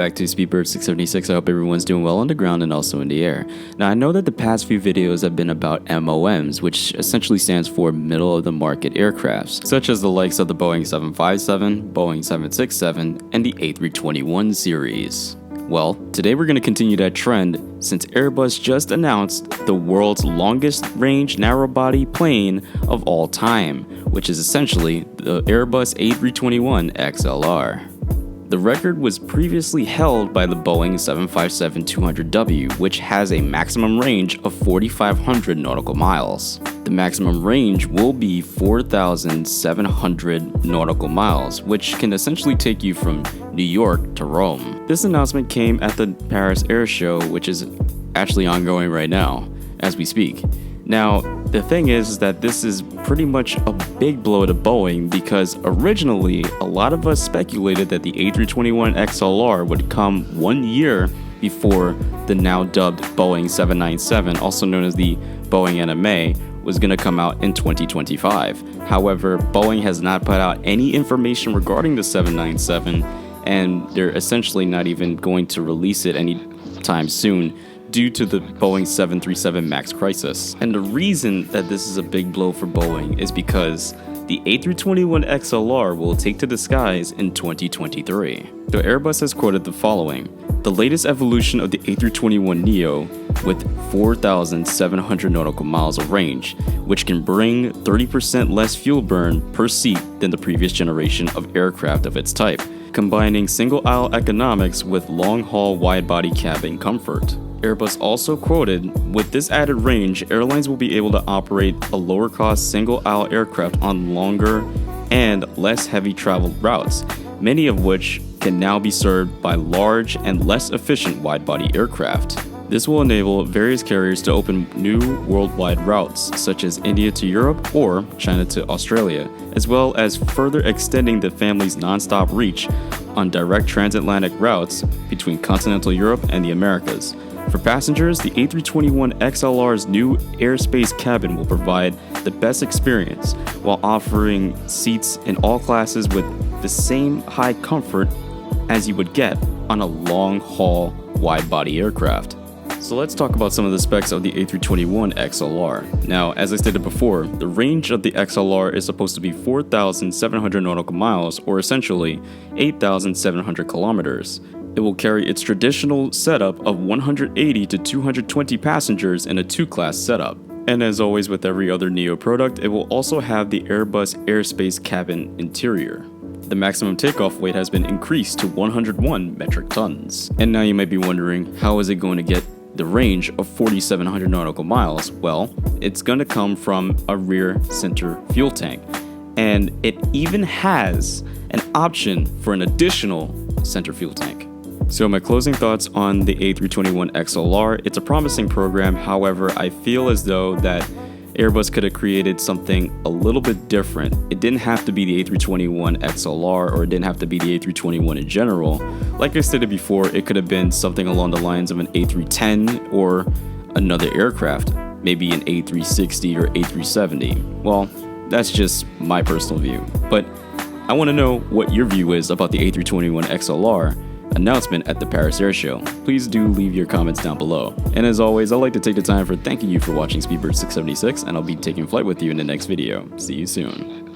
back to Speedbird676. I hope everyone's doing well on the ground and also in the air. Now, I know that the past few videos have been about MOMs, which essentially stands for middle-of-the-market aircrafts, such as the likes of the Boeing 757, Boeing 767, and the A321 series. Well, today we're going to continue that trend since Airbus just announced the world's longest range narrow-body plane of all time, which is essentially the Airbus A321XLR. The record was previously held by the Boeing 757-200W, which has a maximum range of 4,500 nautical miles. The maximum range will be 4,700 nautical miles, which can essentially take you from New York to Rome. This announcement came at the Paris Air Show, which is actually ongoing right now, as we speak. Now, the thing is that this is pretty much a big blow to Boeing because originally a lot of us speculated that the A321XLR would come 1 year before the now dubbed Boeing 797, also known as the Boeing NMA, was going to come out in 2025. However, Boeing has not put out any information regarding the 797, and they're essentially not even going to release it anytime soon, due to the Boeing 737 MAX crisis. And the reason that this is a big blow for Boeing is because the A321XLR will take to the skies in 2023. So Airbus has quoted the following: "The latest evolution of the A321neo with 4,700 nautical miles of range, which can bring 30% less fuel burn per seat than the previous generation of aircraft of its type, combining single-aisle economics with long-haul wide-body cabin comfort." Airbus also quoted, "With this added range, airlines will be able to operate a lower-cost single-aisle aircraft on longer and less heavy traveled routes, many of which can now be served by large and less efficient wide-body aircraft. This will enable various carriers to open new worldwide routes, such as India to Europe or China to Australia, as well as further extending the family's non-stop reach on direct transatlantic routes between continental Europe and the Americas. For passengers, the A321XLR's new airspace cabin will provide the best experience while offering seats in all classes with the same high comfort as you would get on a long-haul wide-body aircraft." So let's talk about some of the specs of the A321XLR. Now, as I stated before, the range of the XLR is supposed to be 4,700 nautical miles, or essentially 8,700 kilometers. It will carry its traditional setup of 180 to 220 passengers in a two-class setup. And as always with every other Neo product, it will also have the Airbus airspace cabin interior. The maximum takeoff weight has been increased to 101 metric tons. And now you might be wondering, how is it going to get the range of 4,700 nautical miles? Well, it's going to come from a rear center fuel tank. And it even has an option for an additional center fuel tank. So my closing thoughts on the A321XLR, it's a promising program. However, I feel as though that Airbus could have created something a little bit different. It didn't have to be the A321XLR, or it didn't have to be the A321 in general. Like I stated before, it could have been something along the lines of an A310 or another aircraft, maybe an A360 or A370. Well, that's just my personal view. But I want to know what your view is about the A321XLR announcement at the Paris Air Show. Please do leave your comments down below. And as always, I'd like to take the time for thanking you for watching Speedbird676, and I'll be taking flight with you in the next video. See you soon.